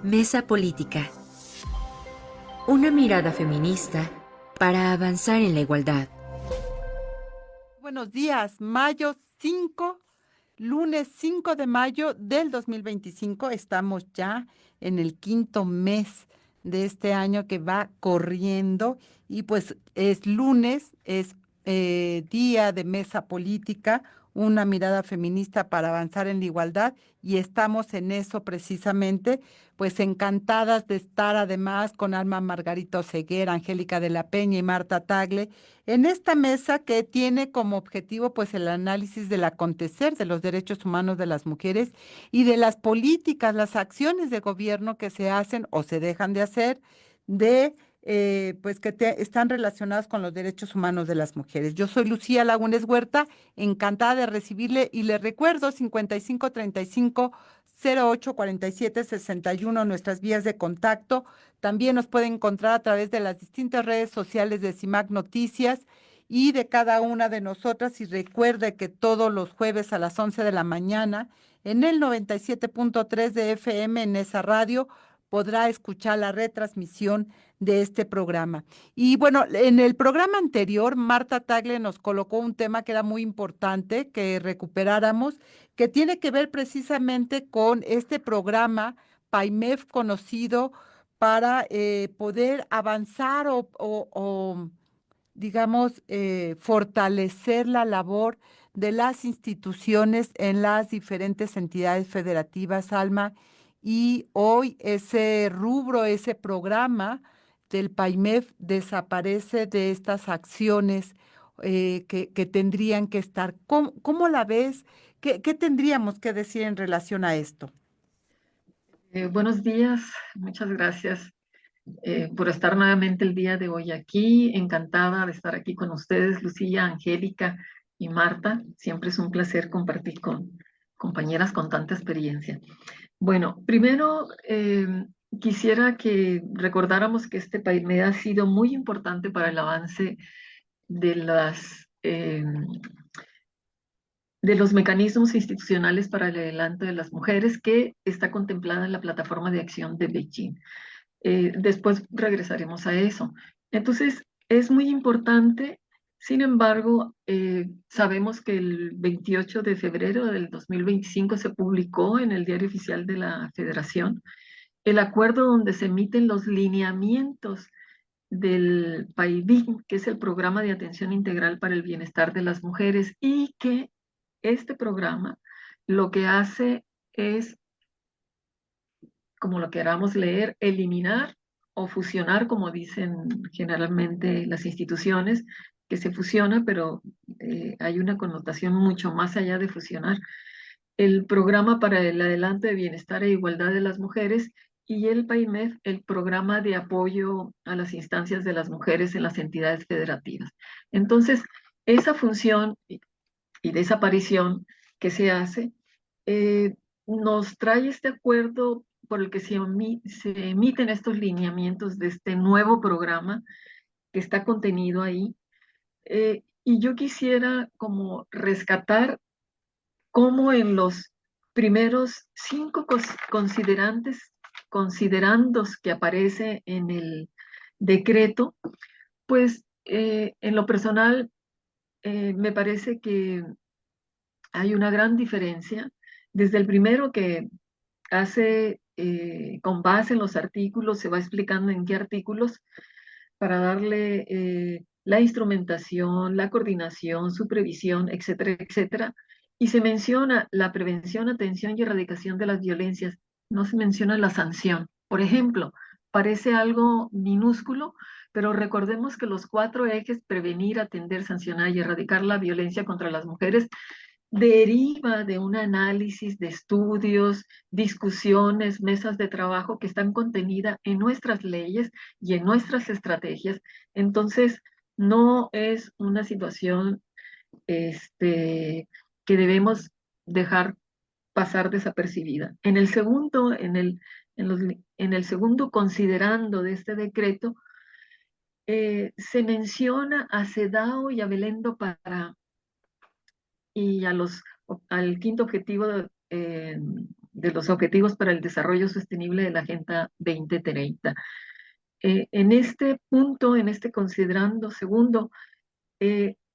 Mesa Política. Una mirada feminista para avanzar en la igualdad. Buenos días, mayo 5, lunes 5 de mayo del 2025. Estamos ya en el quinto mes de este año que va corriendo y pues es lunes, es día de mesa política, una mirada feminista para avanzar en la igualdad y estamos en eso precisamente, pues encantadas de estar además con Alma Margarita Oseguera, Angélica de la Peña y Marta Tagle en esta mesa que tiene como objetivo pues el análisis del acontecer de los derechos humanos de las mujeres y de las políticas, las acciones de gobierno que se hacen o se dejan de hacer de pues que están relacionadas con los derechos humanos de las mujeres. Yo soy Lucía Lagunes Huerta, encantada de recibirle y le recuerdo 5535 084761 nuestras vías de contacto. También nos pueden encontrar a través de las distintas redes sociales de CIMAC Noticias y de cada una de nosotras. Y recuerde que todos los jueves a las 11 de la mañana en el 97.3 de FM en esa radio podrá escuchar la retransmisión de este programa. Y bueno, en el programa anterior, Marta Tagle nos colocó un tema que era muy importante que recuperáramos, que tiene que ver precisamente con este programa PAIMEF conocido para poder avanzar digamos, fortalecer la labor de las instituciones en las diferentes entidades federativas, Alma. Y hoy ese rubro, ese programa del PAIMEF desaparece de estas acciones que tendrían que estar. ¿Cómo la ves? ¿Qué tendríamos que decir en relación a esto? Buenos días, muchas gracias por estar nuevamente el día de hoy aquí. Encantada de estar aquí con ustedes, Lucía, Angélica y Marta. Siempre es un placer compartir con compañeras con tanta experiencia. Bueno, primero quisiera que recordáramos que este PAIMED ha sido muy importante para el avance de de los mecanismos institucionales para el adelanto de las mujeres que está contemplada en la plataforma de acción de Beijing. Después regresaremos a eso. Entonces, es muy importante, sin embargo, sabemos que el 28 de febrero del 2025 se publicó en el Diario Oficial de la Federación el acuerdo donde se emiten los lineamientos del PAIBIN, que es el Programa de Atención Integral para el Bienestar de las Mujeres, y que este programa lo que hace es, como lo queramos leer, eliminar o fusionar, como dicen generalmente las instituciones, que se fusiona, pero hay una connotación mucho más allá de fusionar, el programa para el adelanto de bienestar e igualdad de las mujeres y el PAIMEF, el programa de apoyo a las instancias de las mujeres en las entidades federativas. Entonces, esa función y desaparición que se hace, nos trae este acuerdo por el que se emiten estos lineamientos de este nuevo programa que está contenido ahí. Y yo quisiera como rescatar cómo en los primeros cinco considerandos que aparece en el decreto, pues en lo personal me parece que hay una gran diferencia. Desde el primero que hace, con base en los artículos, se va explicando en qué artículos para darle la instrumentación, la coordinación, supervisión, etcétera, etcétera. Y se menciona la prevención, atención y erradicación de las violencias. No se menciona la sanción. Por ejemplo, parece algo minúsculo, pero recordemos que los cuatro ejes, prevenir, atender, sancionar y erradicar la violencia contra las mujeres, deriva de un análisis de estudios, discusiones, mesas de trabajo que están contenidas en nuestras leyes y en nuestras estrategias. Entonces, no es una situación que debemos dejar pasar desapercibida. En el segundo, en el segundo considerando de este decreto, se menciona a CEDAW y a Belén do Pará y al quinto objetivo de los Objetivos para el Desarrollo Sostenible de la Agenda 2030. En este punto, en este considerando segundo,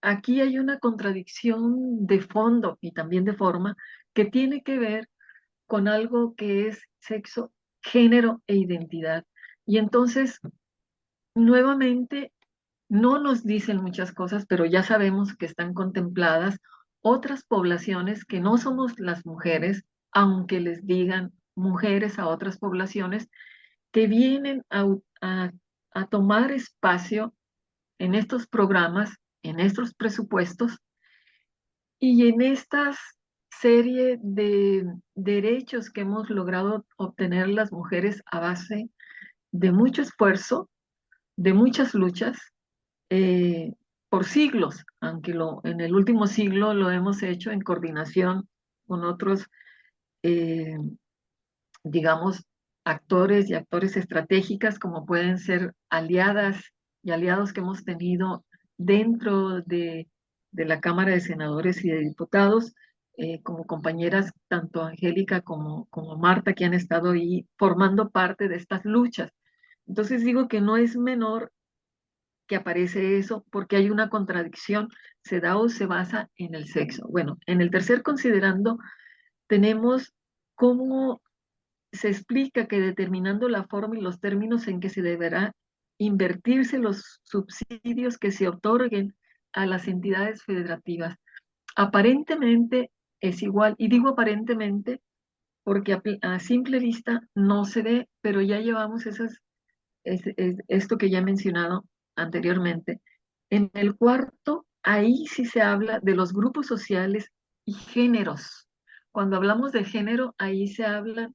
aquí hay una contradicción de fondo y también de forma que tiene que ver con algo que es sexo, género e identidad. Y entonces, nuevamente, no nos dicen muchas cosas, pero ya sabemos que están contempladas otras poblaciones que no somos las mujeres, aunque les digan mujeres a otras poblaciones, que vienen a tomar espacio en estos programas, en estos presupuestos y en estas serie de derechos que hemos logrado obtener las mujeres a base de mucho esfuerzo, de muchas luchas, eh, por siglos, aunque en el último siglo lo hemos hecho en coordinación con otros, eh, digamos, actores y actores estratégicas, como pueden ser aliadas y aliados que hemos tenido dentro de la Cámara de Senadores y de Diputados, como compañeras tanto Angélica como Marta, que han estado ahí formando parte de estas luchas. Entonces digo que no es menor que aparece eso porque hay una contradicción, se da o se basa en el sexo. Bueno, en el tercer considerando tenemos cómo se explica que determinando la forma y los términos en que se deberá invertirse los subsidios que se otorguen a las entidades federativas. Aparentemente es igual, y digo aparentemente porque a simple vista no se ve, pero ya llevamos esto que ya he mencionado anteriormente. En el cuarto, ahí sí se habla de los grupos sociales y géneros. Cuando hablamos de género, ahí se habla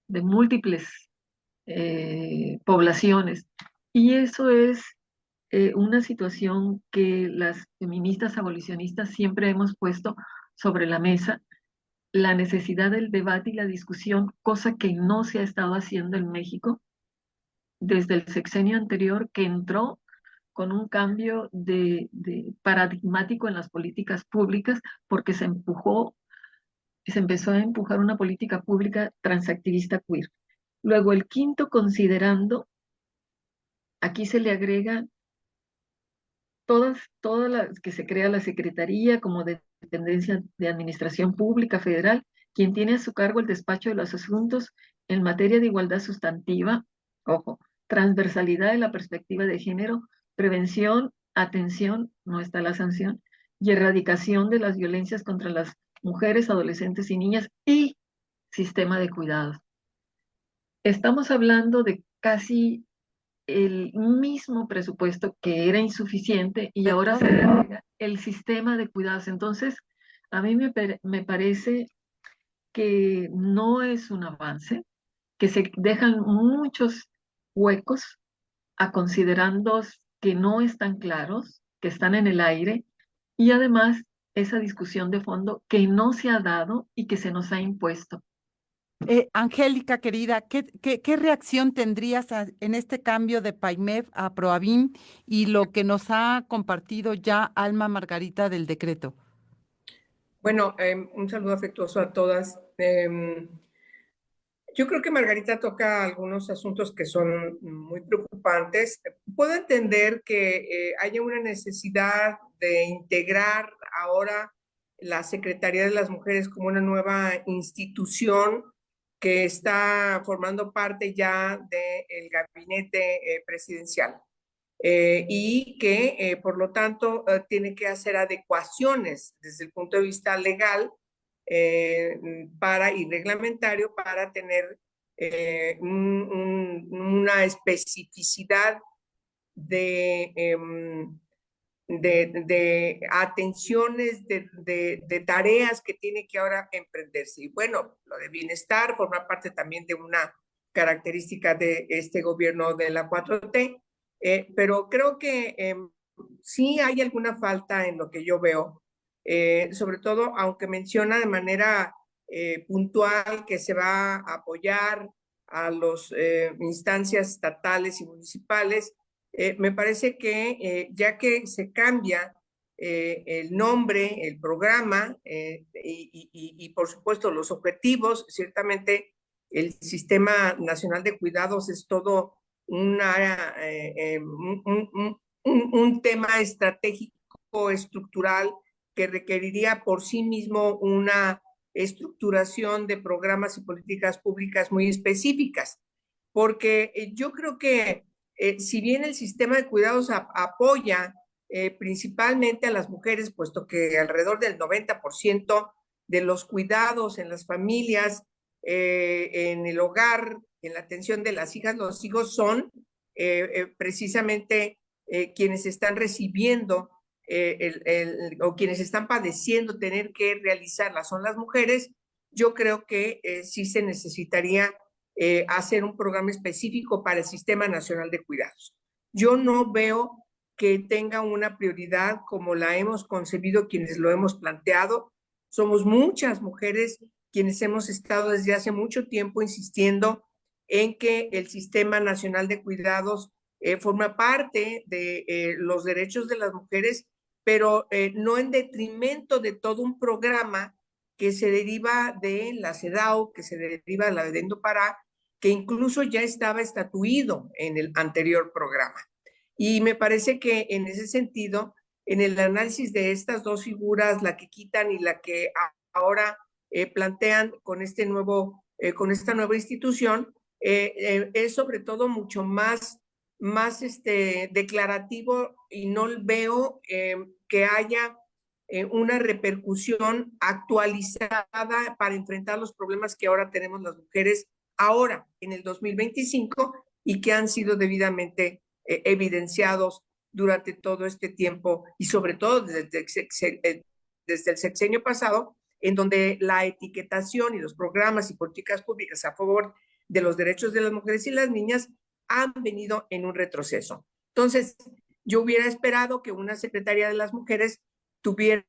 de múltiples poblaciones. Y eso es una situación que las feministas abolicionistas siempre hemos puesto sobre la mesa, la necesidad del debate y la discusión, cosa que no se ha estado haciendo en México desde el sexenio anterior, que entró con un cambio de paradigmático en las políticas públicas, porque se empezó a empujar una política pública transactivista queer. Luego, el quinto, considerando, aquí se le agrega todas las que se crea la Secretaría como dependencia de Administración Pública Federal, quien tiene a su cargo el despacho de los asuntos en materia de igualdad sustantiva, ojo, transversalidad de la perspectiva de género, prevención, atención, no está la sanción, y erradicación de las violencias contra las mujeres, adolescentes y niñas y sistema de cuidados. Estamos hablando de casi el mismo presupuesto que era insuficiente y ahora se le agrega el sistema de cuidados. Entonces, a mí me parece que no es un avance, que se dejan muchos huecos a considerandos que no están claros, que están en el aire, y además esa discusión de fondo que no se ha dado y que se nos ha impuesto. Angélica, querida, ¿qué reacción tendrías en este cambio de PAIMEF a PROAVIM y lo que nos ha compartido ya Alma Margarita del decreto? Bueno, un saludo afectuoso a todas. Yo creo que Margarita toca algunos asuntos que son muy preocupantes. Puedo entender que haya una necesidad de integrar ahora la Secretaría de las Mujeres como una nueva institución que está formando parte ya del gabinete presidencial. Y que por lo tanto tiene que hacer adecuaciones desde el punto de vista legal y reglamentario para tener una especificidad de, de atenciones, de tareas que tiene que ahora emprenderse. Y bueno, lo de bienestar forma parte también de una característica de este gobierno de la 4T, pero creo que sí hay alguna falta en lo que yo veo, sobre todo aunque menciona de manera puntual que se va a apoyar a las instancias estatales y municipales. Me parece que ya que se cambia el nombre, el programa y, por supuesto los objetivos. Ciertamente el Sistema Nacional de Cuidados es todo una, un tema estratégico, estructural, que requeriría por sí mismo una estructuración de programas y políticas públicas muy específicas, porque yo creo que si bien el sistema de cuidados apoya principalmente a las mujeres, puesto que alrededor del 90% de los cuidados en las familias, en el hogar, en la atención de las hijas, los hijos son precisamente quienes están recibiendo o quienes están padeciendo tener que realizarlas son las mujeres. Yo creo que sí se necesitaría hacer un programa específico para el Sistema Nacional de Cuidados. Yo no veo que tenga una prioridad como la hemos concebido quienes lo hemos planteado. Somos muchas mujeres quienes hemos estado desde hace mucho tiempo insistiendo en que el Sistema Nacional de Cuidados forma parte de los derechos de las mujeres, pero no en detrimento de todo un programa que se deriva de la CEDAW, que se deriva de la Vedendo Pará, que incluso ya estaba estatuido en el anterior programa. Y me parece que en ese sentido, en el análisis de estas dos figuras, la que quitan y la que ahora plantean con con esta nueva institución, es sobre todo mucho más declarativo, y no veo que haya una repercusión actualizada para enfrentar los problemas que ahora tenemos las mujeres ahora en el 2025 y que han sido debidamente evidenciados durante todo este tiempo y sobre todo desde el sexenio pasado, en donde la etiquetación y los programas y políticas públicas a favor de los derechos de las mujeres y las niñas han venido en un retroceso. Entonces, yo hubiera esperado que una Secretaría de las Mujeres tuviera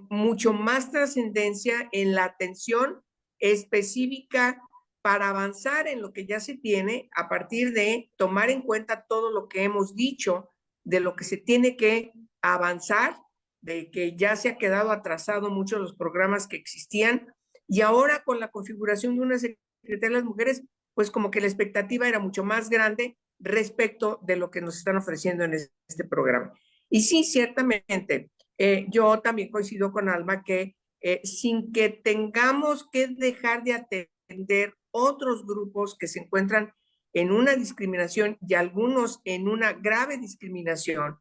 mucho más trascendencia en la atención específica para avanzar en lo que ya se tiene, a partir de tomar en cuenta todo lo que hemos dicho, de lo que se tiene que avanzar, de que ya se ha quedado atrasado mucho los programas que existían, y ahora con la configuración de una Secretaría de las Mujeres, pues como que la expectativa era mucho más grande respecto de lo que nos están ofreciendo en este programa. Y sí, ciertamente, yo también coincido con Alma que sin que tengamos que dejar de atender otros grupos que se encuentran en una discriminación y algunos en una grave discriminación,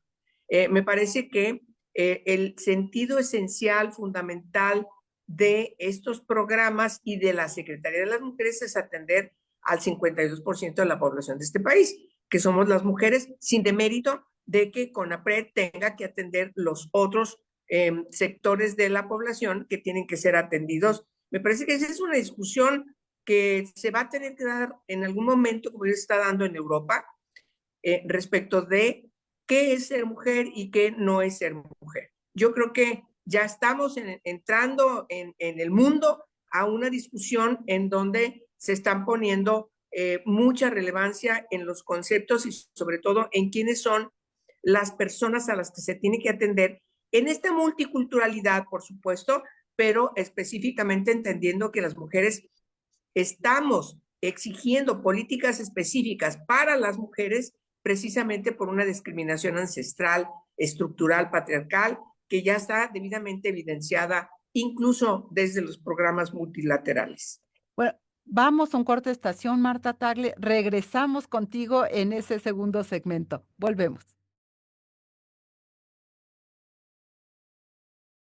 me parece que el sentido esencial, fundamental de estos programas y de la Secretaría de las Mujeres es atender al 52% de la población de este país, que somos las mujeres, sin demérito de que CONAPRED tenga que atender los otros sectores de la población que tienen que ser atendidos. Me parece que esa es una discusión que se va a tener que dar en algún momento, como ya se está dando en Europa, respecto de qué es ser mujer y qué no es ser mujer. Yo creo que ya estamos entrando en el mundo a una discusión en donde se están poniendo mucha relevancia en los conceptos y sobre todo en quiénes son las personas a las que se tiene que atender en esta multiculturalidad, por supuesto, pero específicamente entendiendo que las mujeres estamos exigiendo políticas específicas para las mujeres precisamente por una discriminación ancestral, estructural, patriarcal, que ya está debidamente evidenciada incluso desde los programas multilaterales. Bueno, vamos a un corte de estación, Marta Tagle. Regresamos contigo en ese segundo segmento. Volvemos.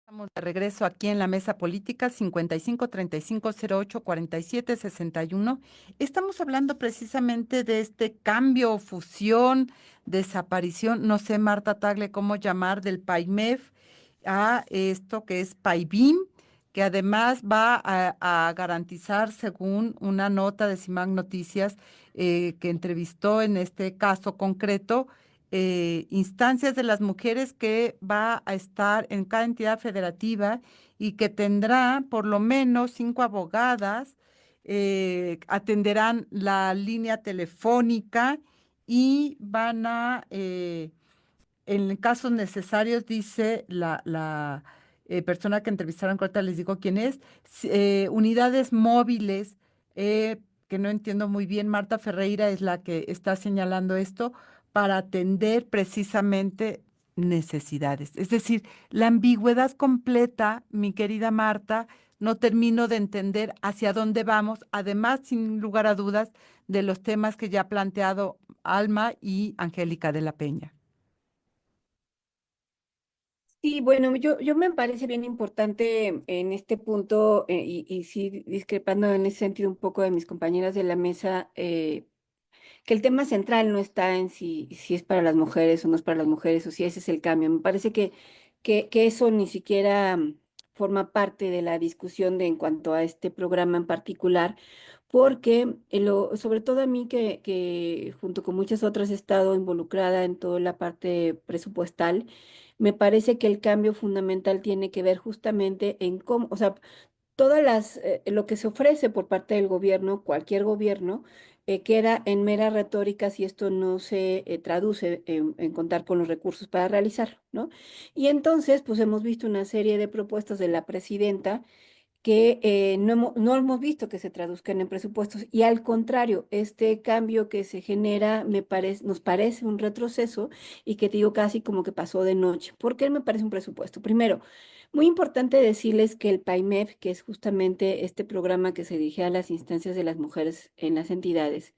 Estamos de regreso aquí en la Mesa Política 5535084761. Estamos hablando precisamente de este cambio, fusión, desaparición, no sé, Marta Tagle, cómo llamar, del PAIMEF a esto que es PAIBIM, que además va a garantizar, según una nota de CIMAC Noticias, que entrevistó en este caso concreto, instancias de las mujeres, que va a estar en cada entidad federativa y que tendrá por lo menos 5 abogadas, atenderán la línea telefónica y van a en casos necesarios, dice la persona que entrevistaron, que ahorita les digo quién es, unidades móviles, que no entiendo muy bien, Marta Ferreira es la que está señalando esto, para atender precisamente necesidades. Es decir, la ambigüedad completa, mi querida Marta, no termino de entender hacia dónde vamos, además, sin lugar a dudas, de los temas que ya ha planteado Alma y Angélica de la Peña. Sí, bueno, yo me parece bien importante en este punto y sí discrepando en ese sentido un poco de mis compañeras de la mesa, que el tema central no está en si es para las mujeres o no es para las mujeres o si ese es el cambio. Me parece que eso ni siquiera forma parte de la discusión en cuanto a este programa en particular, porque sobre todo a mí que junto con muchas otras he estado involucrada en toda la parte presupuestal, me parece que el cambio fundamental tiene que ver justamente en cómo, o sea, lo que se ofrece por parte del gobierno, cualquier gobierno, queda en mera retórica si esto no se traduce en contar con los recursos para realizarlo, ¿no? Y entonces, pues hemos visto una serie de propuestas de la presidenta que no hemos visto que se traduzcan en presupuestos y al contrario, este cambio que se genera nos parece un retroceso y que te digo casi como que pasó de noche. ¿Por qué me parece un presupuesto? Primero, muy importante decirles que el PAIMEF, que es justamente este programa que se dirige a las instancias de las mujeres en las entidades,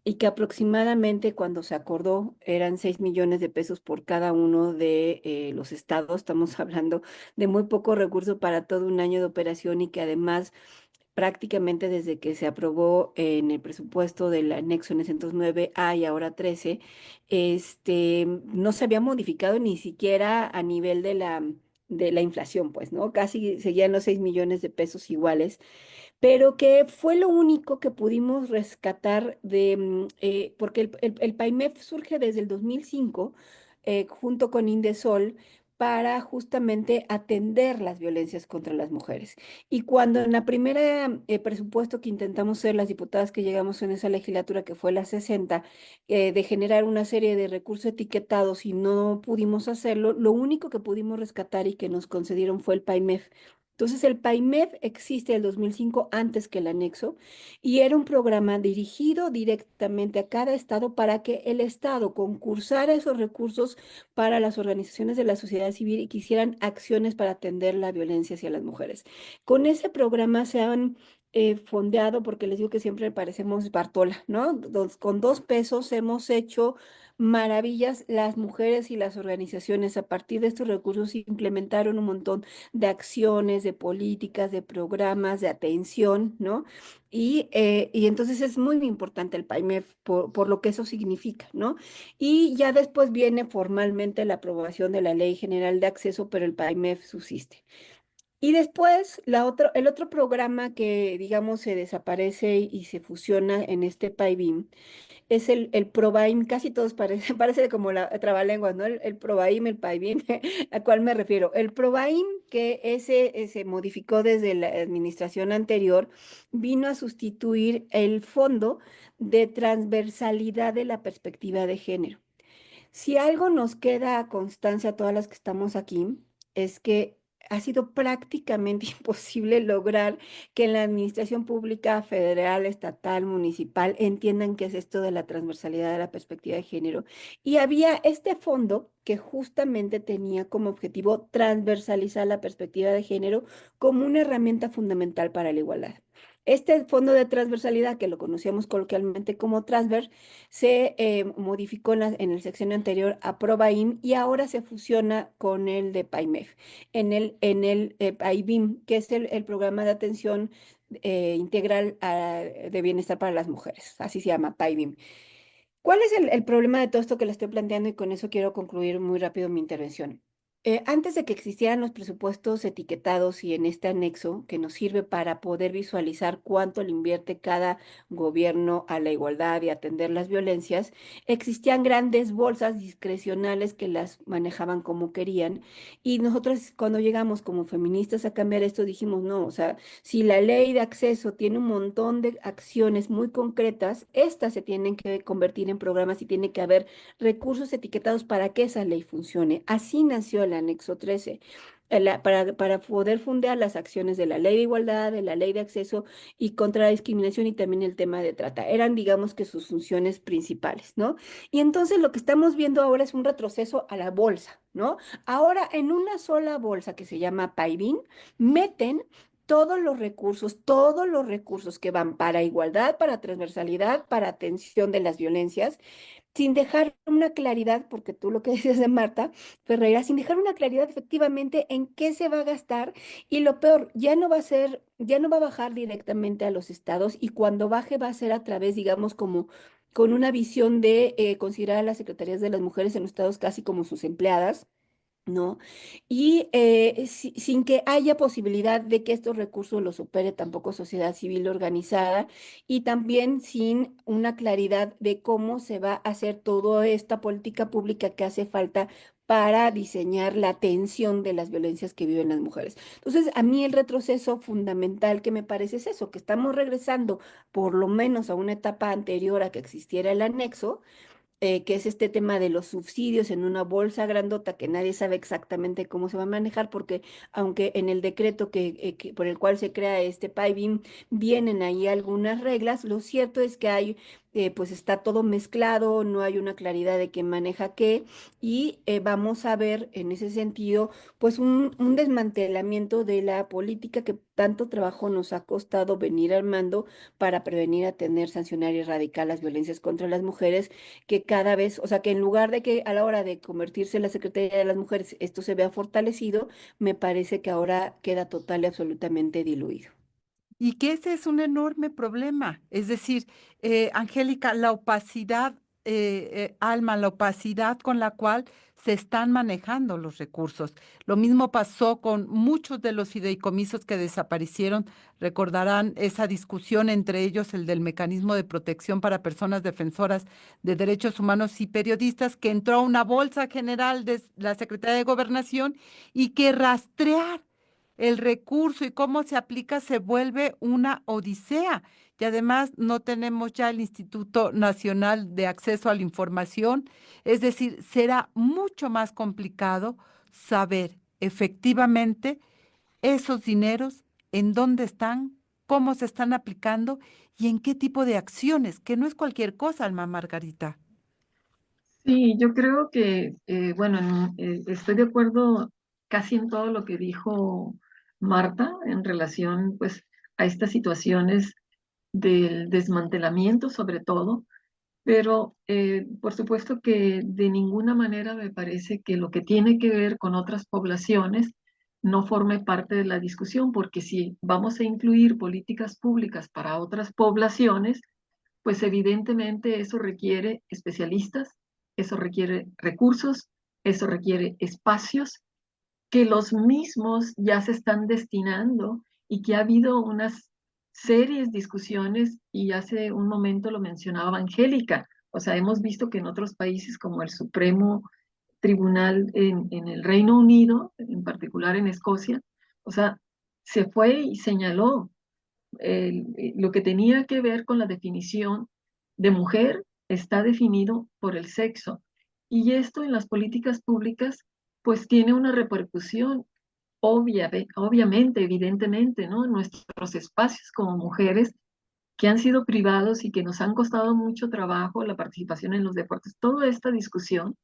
y que aproximadamente cuando se acordó eran 6 millones de pesos por cada uno de los estados. Estamos hablando de muy poco recurso para todo un año de operación y que además prácticamente desde que se aprobó en el presupuesto del anexo en ese entonces 9A y ahora 13, no se había modificado ni siquiera a nivel de la inflación, pues, ¿no? Casi seguían los 6 millones de pesos iguales, pero que fue lo único que pudimos rescatar porque el PAIMEF surge desde el 2005 junto con Indesol para justamente atender las violencias contra las mujeres. Y cuando en la primera presupuesto que intentamos ser las diputadas que llegamos en esa legislatura, que fue la 60, de generar una serie de recursos etiquetados y no pudimos hacerlo, lo único que pudimos rescatar y que nos concedieron fue el PAIMEF. Entonces, el PAIMEF existe del 2005 antes que el anexo y era un programa dirigido directamente a cada estado para que el estado concursara esos recursos para las organizaciones de la sociedad civil y que hicieran acciones para atender la violencia hacia las mujeres. Con ese programa se han fondeado, porque les digo que siempre parecemos Bartola, ¿no? Con 2 pesos hemos hecho maravillas las mujeres y las organizaciones. A partir de estos recursos implementaron un montón de acciones, de políticas, de programas, de atención, ¿no? Y entonces es muy importante el PAIMEF por lo que eso significa, ¿no? Y ya después viene formalmente la aprobación de la Ley General de Acceso, pero el PAIMEF subsiste. Y después, el otro programa que, digamos, se desaparece y se fusiona en este PAIBIM es el Probaim. Casi todos parece, parece como la trabalenguas, ¿no? El Probaim, el Paibim, ¿a cuál me refiero? El Probaim, que ese se modificó desde la administración anterior, vino a sustituir el Fondo de Transversalidad de la Perspectiva de Género. Si algo nos queda a constancia a todas las que estamos aquí, es que ha sido prácticamente imposible lograr que en la administración pública federal, estatal, municipal entiendan qué es esto de la transversalidad de la perspectiva de género. Y había este fondo que justamente tenía como objetivo transversalizar la perspectiva de género como una herramienta fundamental para la igualdad. Este fondo de transversalidad, que lo conocíamos coloquialmente como Transver, se modificó en el sexenio anterior a Probaim y ahora se fusiona con el de PAIMEF, en el PAIBIM, que es el programa de atención integral de bienestar para las mujeres, así se llama, PAIBIM. ¿Cuál es el problema de todo esto que le estoy planteando? Y con eso quiero concluir muy rápido mi intervención. Antes de que existieran los presupuestos etiquetados y en este anexo que nos sirve para poder visualizar cuánto le invierte cada gobierno a la igualdad y atender las violencias, existían grandes bolsas discrecionales que las manejaban como querían. Y nosotros cuando llegamos como feministas a cambiar esto dijimos, no, o sea, si la ley de acceso tiene un montón de acciones muy concretas, estas se tienen que convertir en programas y tiene que haber recursos etiquetados para que esa ley funcione. Así nació el anexo 13, para poder fundar las acciones de la ley de igualdad, de la ley de acceso y contra la discriminación y también el tema de trata. Eran, digamos que sus funciones principales, ¿no? Y entonces lo que estamos viendo ahora es un retroceso a la bolsa, ¿no? Ahora en una sola bolsa que se llama PAIBIN, meten todos los recursos que van para igualdad, para transversalidad, para atención de las violencias sin dejar una claridad, porque tú lo que decías de Marta Ferreira, sin dejar una claridad efectivamente en qué se va a gastar y lo peor, ya no va a bajar directamente a los estados y cuando baje va a ser a través, digamos, como con una visión de considerar a las secretarías de las mujeres en los estados casi como sus empleadas. ¿No? Y sin que haya posibilidad de que estos recursos los opere tampoco sociedad civil organizada y también sin una claridad de cómo se va a hacer toda esta política pública que hace falta para diseñar la atención de las violencias que viven las mujeres. Entonces, a mí el retroceso fundamental que me parece es eso, que estamos regresando por lo menos a una etapa anterior a que existiera el anexo que es este tema de los subsidios en una bolsa grandota que nadie sabe exactamente cómo se va a manejar, porque aunque en el decreto por el cual se crea este PAIBIM vienen ahí algunas reglas, lo cierto es que hay, pues está todo mezclado, no hay una claridad de quién maneja qué, y vamos a ver en ese sentido, pues un desmantelamiento de la política que tanto trabajo nos ha costado venir armando para prevenir, atender, sancionar y erradicar las violencias contra las mujeres que cada vez, o sea, que en lugar de que a la hora de convertirse en la Secretaría de las Mujeres esto se vea fortalecido, me parece que ahora queda total y absolutamente diluido. Y que ese es un enorme problema. Es decir, Angélica, la opacidad, Alma, la opacidad con la cual se están manejando los recursos. Lo mismo pasó con muchos de los fideicomisos que desaparecieron. Recordarán esa discusión entre ellos, el del mecanismo de protección para personas defensoras de derechos humanos y periodistas, que entró a una bolsa general de la Secretaría de Gobernación y que rastrear el recurso y cómo se aplica se vuelve una odisea. Y además no tenemos ya el Instituto Nacional de Acceso a la Información. Es decir, será mucho más complicado saber efectivamente esos dineros, en dónde están, cómo se están aplicando y en qué tipo de acciones, que no es cualquier cosa, Alma Margarita. Sí, yo creo que, bueno, estoy de acuerdo casi en todo lo que dijo Marta en relación, pues, a estas situaciones del desmantelamiento, sobre todo, pero por supuesto que de ninguna manera me parece que lo que tiene que ver con otras poblaciones no forme parte de la discusión, porque si vamos a incluir políticas públicas para otras poblaciones, pues evidentemente eso requiere especialistas, eso requiere recursos, eso requiere espacios que los mismos ya se están destinando y que ha habido unas serias discusiones y hace un momento lo mencionaba Angélica. O sea, hemos visto que en otros países como el Supremo Tribunal en el Reino Unido, en particular en Escocia, o sea, se fue y señaló lo que tenía que ver con la definición de mujer está definido por el sexo. Y esto en las políticas públicas pues tiene una repercusión obviamente, evidentemente, ¿no? En nuestros espacios como mujeres que han sido privados y que nos han costado mucho trabajo la participación en los deportes. Toda esta discusión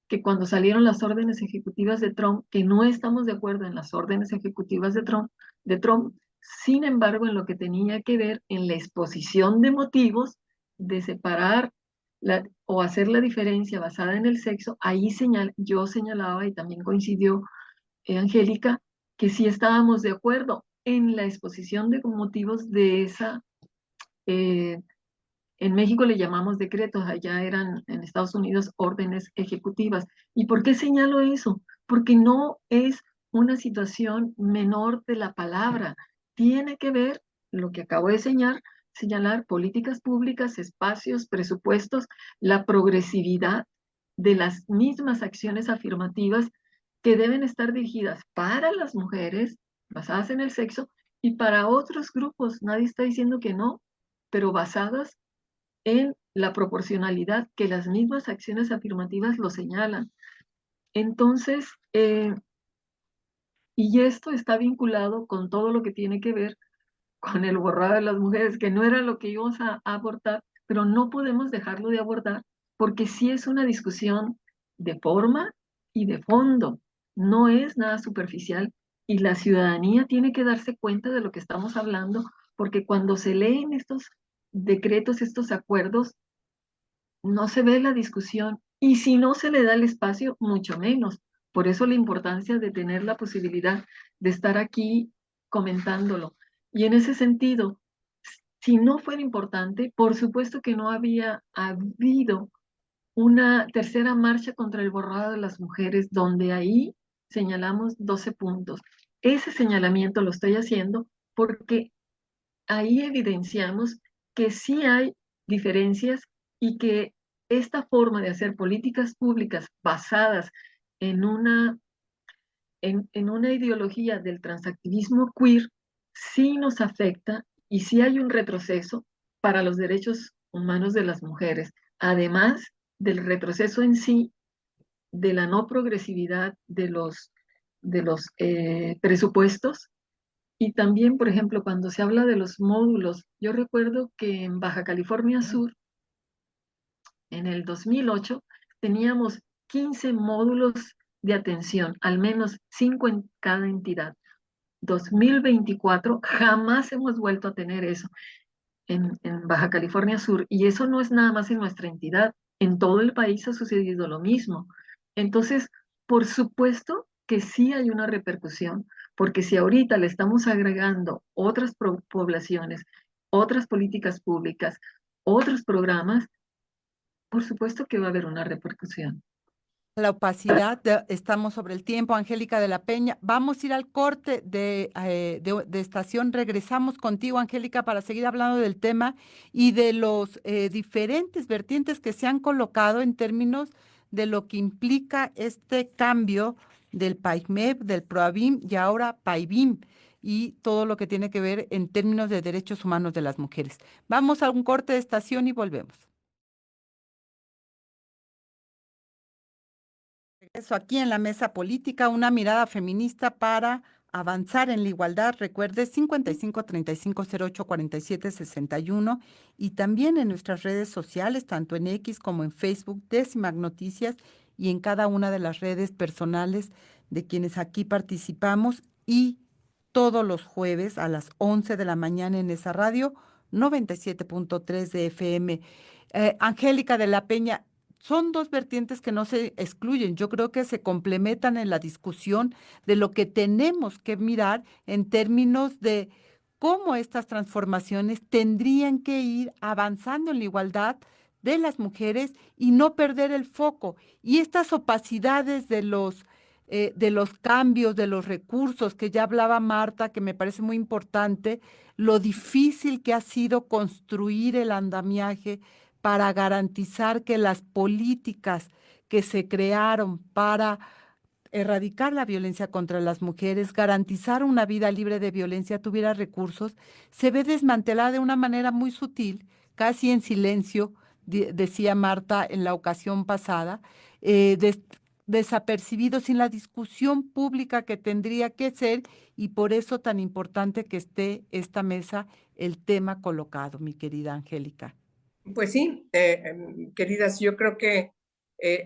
que cuando salieron las órdenes ejecutivas de Trump, que no estamos de acuerdo en las órdenes ejecutivas de Trump, sin embargo, en lo que tenía que ver en la exposición de motivos de separar o hacer la diferencia basada en el sexo, ahí yo señalaba y también coincidió Angélica, que sí estábamos de acuerdo en la exposición de motivos de esa eh, en México le llamamos decretos, allá eran en Estados Unidos órdenes ejecutivas. ¿Y por qué señalo eso? porque no es una situación menor de la palabra. Tiene que ver lo que acabo de señalar, políticas públicas, espacios, presupuestos, la progresividad de las mismas acciones afirmativas que deben estar dirigidas para las mujeres, basadas en el sexo, y para otros grupos. Nadie está diciendo que no, pero basadas en la proporcionalidad que las mismas acciones afirmativas lo señalan. Entonces, y esto está vinculado con todo lo que tiene que ver con el borrado de las mujeres, que no era lo que íbamos a abordar, pero no podemos dejarlo de abordar porque sí es una discusión de forma y de fondo, no es nada superficial y la ciudadanía tiene que darse cuenta de lo que estamos hablando, porque cuando se leen estos decretos, estos acuerdos, no se ve la discusión y si no se le da el espacio, mucho menos. Por eso la importancia de tener la posibilidad de estar aquí comentándolo. Y en ese sentido, si no fuera importante, por supuesto que no había habido una tercera marcha contra el borrado de las mujeres, donde ahí señalamos 12 puntos. Ese señalamiento lo estoy haciendo porque ahí evidenciamos que sí hay diferencias y que esta forma de hacer políticas públicas basadas en una ideología del transactivismo queer sí nos afecta y sí hay un retroceso para los derechos humanos de las mujeres, además del retroceso en sí, de la no progresividad de los presupuestos. Y también, por ejemplo, cuando se habla de los módulos, yo recuerdo que en Baja California Sur, en el 2008, teníamos 15 módulos de atención, al menos 5 en cada entidad. 2024 jamás hemos vuelto a tener eso en Baja California Sur, y eso no es nada más en nuestra entidad, en todo el país ha sucedido lo mismo. Entonces, por supuesto que sí hay una repercusión, porque si ahorita le estamos agregando otras poblaciones, otras políticas públicas, otros programas, por supuesto que va a haber una repercusión. La opacidad, estamos sobre el tiempo, Angélica de la Peña. Vamos a ir al corte de estación. Regresamos contigo, Angélica, para seguir hablando del tema y de los diferentes vertientes que se han colocado en términos de lo que implica este cambio del PAIMEP, del PROAVIM y ahora PAIBIM y todo lo que tiene que ver en términos de derechos humanos de las mujeres. Vamos a un corte de estación y volvemos. Eso aquí en la mesa política, una mirada feminista para avanzar en la igualdad. Recuerde 5535084761 y también en nuestras redes sociales, tanto en X como en Facebook, Décimac Noticias y en cada una de las redes personales de quienes aquí participamos y todos los jueves a las 11 de la mañana en esa radio 97.3 de FM. Angélica de la Peña, son dos vertientes que no se excluyen. Yo creo que se complementan en la discusión de lo que tenemos que mirar en términos de cómo estas transformaciones tendrían que ir avanzando en la igualdad de las mujeres y no perder el foco. Y estas opacidades de los cambios, de los recursos que ya hablaba Marta, que me parece muy importante, lo difícil que ha sido construir el andamiaje para garantizar que las políticas que se crearon para erradicar la violencia contra las mujeres, garantizar una vida libre de violencia, tuviera recursos, se ve desmantelada de una manera muy sutil, casi en silencio, decía Marta en la ocasión pasada, desapercibido sin la discusión pública que tendría que ser y por eso tan importante que esté esta mesa el tema colocado, mi querida Angélica. Pues sí, queridas, yo creo que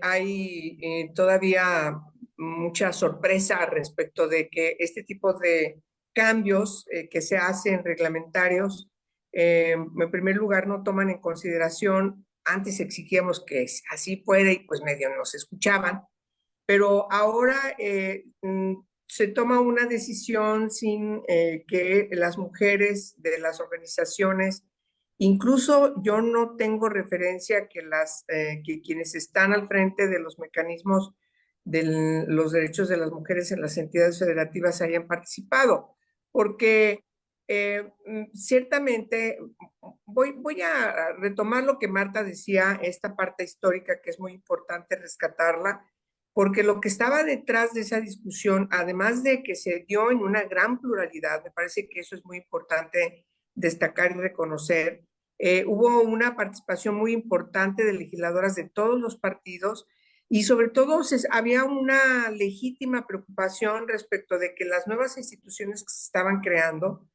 hay todavía mucha sorpresa respecto de que este tipo de cambios que se hacen reglamentarios, en primer lugar, no toman en consideración, antes exigíamos que así puede y pues medio nos escuchaban, pero ahora se toma una decisión sin que las mujeres de las organizaciones. Incluso yo no tengo referencia que quienes están al frente de los mecanismos de los derechos de las mujeres en las entidades federativas hayan participado, porque ciertamente voy a retomar lo que Marta decía, esta parte histórica que es muy importante rescatarla, porque lo que estaba detrás de esa discusión, además de que se dio en una gran pluralidad, me parece que eso es muy importante destacar y reconocer, hubo una participación muy importante de legisladoras de todos los partidos y sobre todo había una legítima preocupación respecto de que las nuevas instituciones que se estaban creando,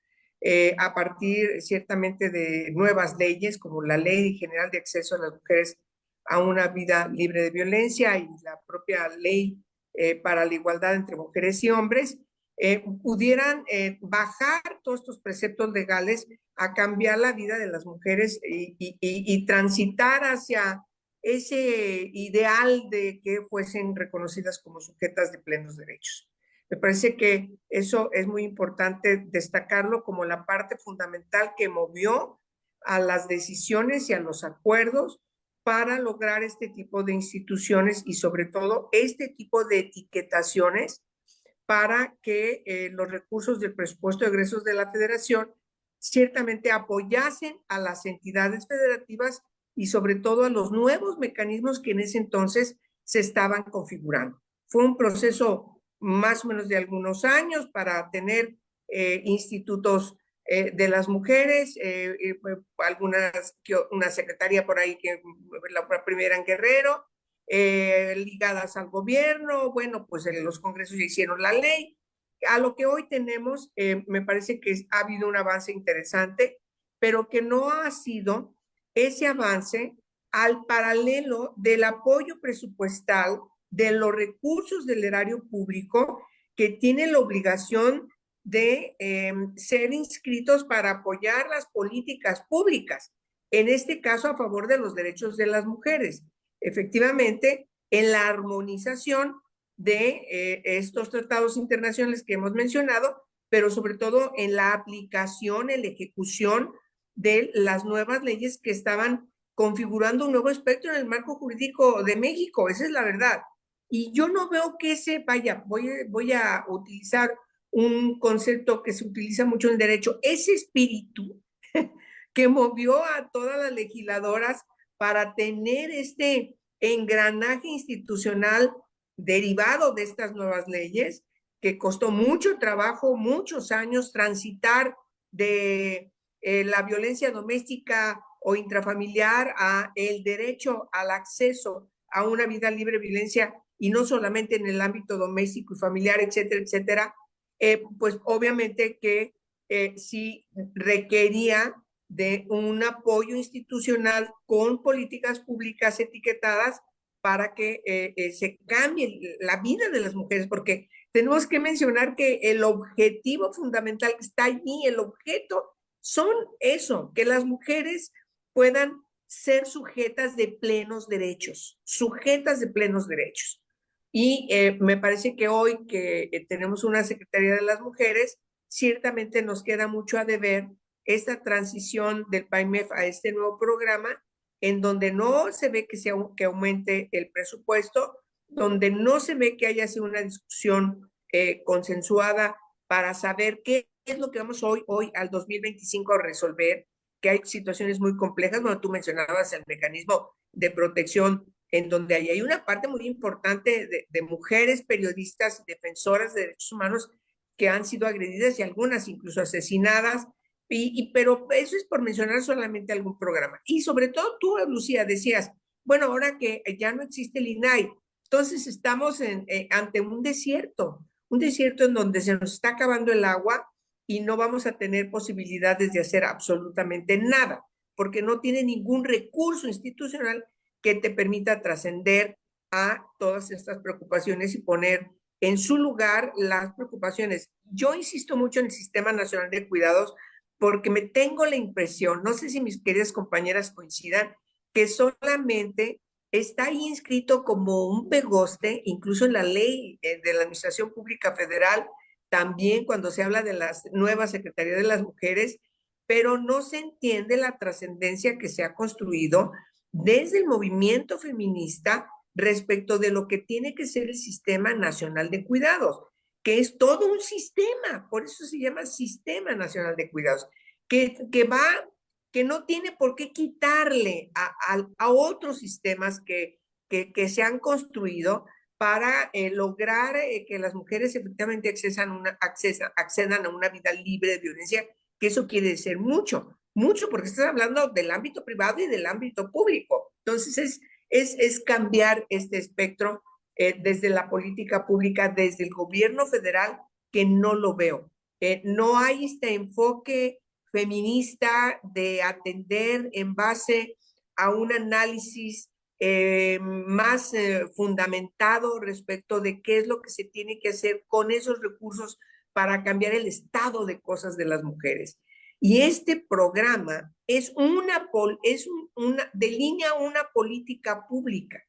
a partir ciertamente de nuevas leyes como la Ley General de Acceso a las Mujeres a una vida libre de violencia y la propia ley para la igualdad entre mujeres y hombres, pudieran bajar todos estos preceptos legales a cambiar la vida de las mujeres y transitar hacia ese ideal de que fuesen reconocidas como sujetas de plenos derechos. Me parece que eso es muy importante destacarlo como la parte fundamental que movió a las decisiones y a los acuerdos para lograr este tipo de instituciones y sobre todo este tipo de etiquetaciones para que los recursos del presupuesto de egresos de la federación ciertamente apoyasen a las entidades federativas y sobre todo a los nuevos mecanismos que en ese entonces se estaban configurando. Fue un proceso más o menos de algunos años para tener institutos de las mujeres, una secretaría por ahí, que la primera en Guerrero, ligadas al gobierno, bueno, pues en los congresos ya hicieron la ley. A lo que hoy tenemos, me parece que ha habido un avance interesante, pero que no ha sido ese avance al paralelo del apoyo presupuestal de los recursos del erario público que tiene la obligación de ser inscritos para apoyar las políticas públicas, en este caso a favor de los derechos de las mujeres. Efectivamente, en la armonización de estos tratados internacionales que hemos mencionado, pero sobre todo en la aplicación, en la ejecución de las nuevas leyes que estaban configurando un nuevo espectro en el marco jurídico de México. Esa es la verdad. Y yo no veo que voy a utilizar un concepto que se utiliza mucho en el derecho, ese espíritu que movió a todas las legisladoras para tener este engranaje institucional derivado de estas nuevas leyes, que costó mucho trabajo, muchos años transitar de la violencia doméstica o intrafamiliar a el derecho al acceso a una vida libre de violencia, y no solamente en el ámbito doméstico y familiar, etcétera, etcétera, pues obviamente que sí requería de un apoyo institucional con políticas públicas etiquetadas para que se cambie la vida de las mujeres, porque tenemos que mencionar que el objetivo fundamental que está allí, el objeto, son eso, que las mujeres puedan ser sujetas de plenos derechos, sujetas de plenos derechos. Y me parece que hoy que tenemos una Secretaría de las Mujeres, ciertamente nos queda mucho a deber esta transición del PAIMEF a este nuevo programa, en donde no se ve que aumente el presupuesto, donde no se ve que haya sido una discusión consensuada para saber qué es lo que vamos hoy al 2025 a resolver, que hay situaciones muy complejas. Bueno, tú mencionabas el mecanismo de protección, en donde hay una parte muy importante de mujeres periodistas y defensoras de derechos humanos que han sido agredidas y algunas incluso asesinadas, pero eso es por mencionar solamente algún programa. Y sobre todo tú, Lucía, decías, bueno, ahora que ya no existe el INAI, entonces estamos ante un desierto en donde se nos está acabando el agua y no vamos a tener posibilidades de hacer absolutamente nada, porque no tiene ningún recurso institucional que te permita trascender a todas estas preocupaciones y poner en su lugar las preocupaciones. Yo insisto mucho en el Sistema Nacional de Cuidados porque me tengo la impresión, no sé si mis queridas compañeras coincidan, que solamente está ahí inscrito como un pegoste, incluso en la ley de la Administración Pública Federal, también cuando se habla de las nuevas Secretarías de las Mujeres, pero no se entiende la trascendencia que se ha construido desde el movimiento feminista respecto de lo que tiene que ser el Sistema Nacional de Cuidados, que es todo un sistema, por eso se llama Sistema Nacional de Cuidados, que no tiene por qué quitarle a otros sistemas que se han construido para lograr que las mujeres efectivamente accedan a una vida libre de violencia, que eso quiere decir mucho, mucho, porque estás hablando del ámbito privado y del ámbito público. Entonces es cambiar este espectro desde la política pública, desde el gobierno federal, que no lo veo. No hay este enfoque feminista de atender en base a un análisis más fundamentado respecto de qué es lo que se tiene que hacer con esos recursos para cambiar el estado de cosas de las mujeres. Y este programa delinea una política pública,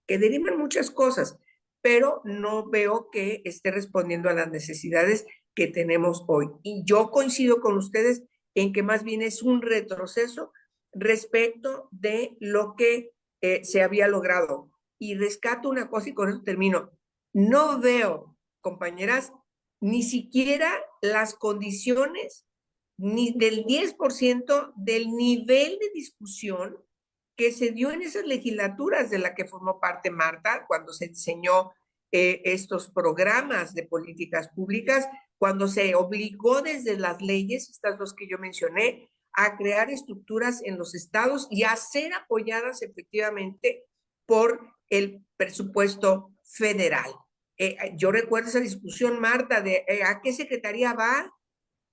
que deriva en muchas cosas, pero no veo que esté respondiendo a las necesidades que tenemos hoy. Y yo coincido con ustedes en que más bien es un retroceso respecto de lo que se había logrado. Y rescato una cosa y con eso termino. No veo, compañeras, ni siquiera las condiciones ni del 10% del nivel de discusión que se dio en esas legislaturas de la que formó parte Marta cuando se diseñó estos programas de políticas públicas, cuando se obligó desde las leyes, estas dos que yo mencioné, a crear estructuras en los estados y a ser apoyadas efectivamente por el presupuesto federal. Yo recuerdo esa discusión, Marta, de a qué secretaría va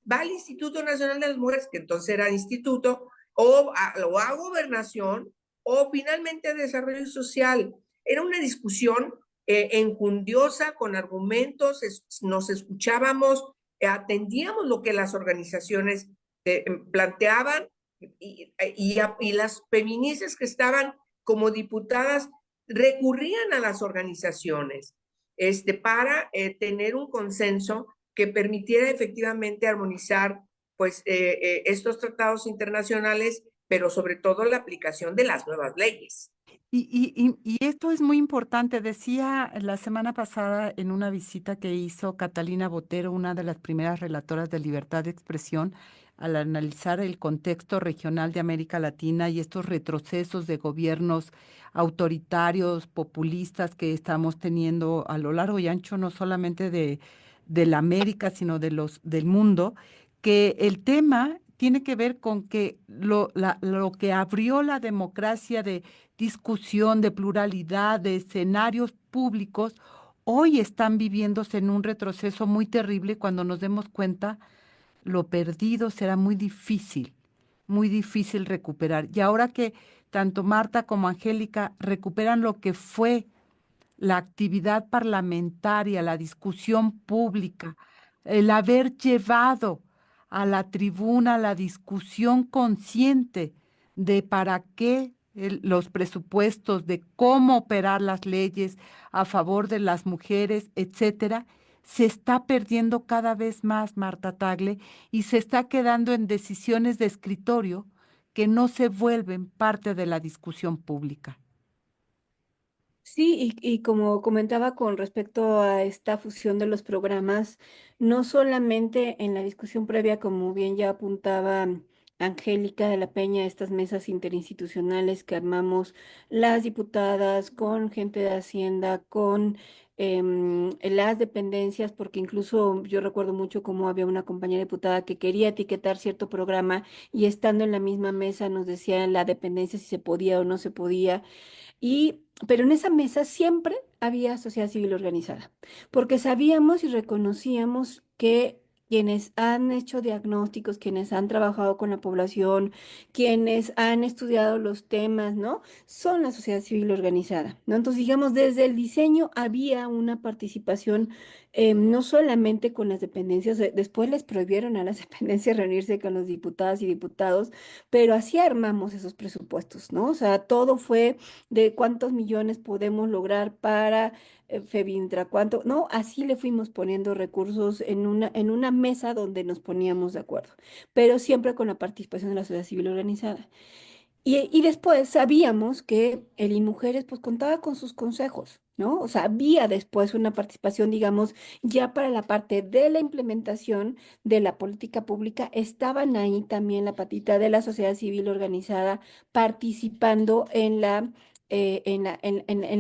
al Instituto Nacional de las Mujeres, que entonces era instituto, o a gobernación, o finalmente a desarrollo social. Era una discusión enjundiosa, con argumentos, nos escuchábamos, atendíamos lo que las organizaciones planteaban, y las feministas que estaban como diputadas recurrían a las organizaciones para tener un consenso que permitiera efectivamente armonizar pues estos tratados internacionales, pero sobre todo la aplicación de las nuevas leyes. Y esto es muy importante. Decía la semana pasada en una visita que hizo Catalina Botero, una de las primeras relatoras de libertad de expresión, al analizar el contexto regional de América Latina y estos retrocesos de gobiernos autoritarios, populistas que estamos teniendo a lo largo y ancho, no solamente de la América, sino del mundo, que el tema tiene que ver con que lo que abrió la democracia de discusión, de pluralidad, de escenarios públicos, hoy están viviéndose en un retroceso muy terrible. Cuando nos demos cuenta, lo perdido será muy difícil recuperar. Y ahora que tanto Marta como Angélica recuperan lo que fue la actividad parlamentaria, la discusión pública, el haber llevado a la tribuna la discusión consciente de para qué los presupuestos, de cómo operar las leyes a favor de las mujeres, etcétera, se está perdiendo cada vez más, Marta Tagle, y se está quedando en decisiones de escritorio que no se vuelven parte de la discusión pública. Sí, y como comentaba con respecto a esta fusión de los programas, no solamente en la discusión previa, como bien ya apuntaba Angélica de la Peña, estas mesas interinstitucionales que armamos las diputadas con gente de Hacienda, con las dependencias, porque incluso yo recuerdo mucho cómo había una compañera diputada que quería etiquetar cierto programa y estando en la misma mesa nos decía en la dependencia si se podía o no se podía. Pero en esa mesa siempre había sociedad civil organizada, porque sabíamos y reconocíamos que quienes han hecho diagnósticos, quienes han trabajado con la población, quienes han estudiado los temas, ¿no? Son la sociedad civil organizada, ¿no? Entonces, digamos, desde el diseño había una participación, no solamente con las dependencias, después les prohibieron a las dependencias reunirse con los diputadas y diputados, pero así armamos esos presupuestos, ¿no? O sea, todo fue de cuántos millones podemos lograr para Febintra, cuánto, no, así le fuimos poniendo recursos en una mesa donde nos poníamos de acuerdo, pero siempre con la participación de la sociedad civil organizada. Y después sabíamos que el INMujeres pues contaba con sus consejos, ¿no? O sea, había después una participación, digamos, ya para la parte de la implementación de la política pública, estaban ahí también la patita de la sociedad civil organizada participando en la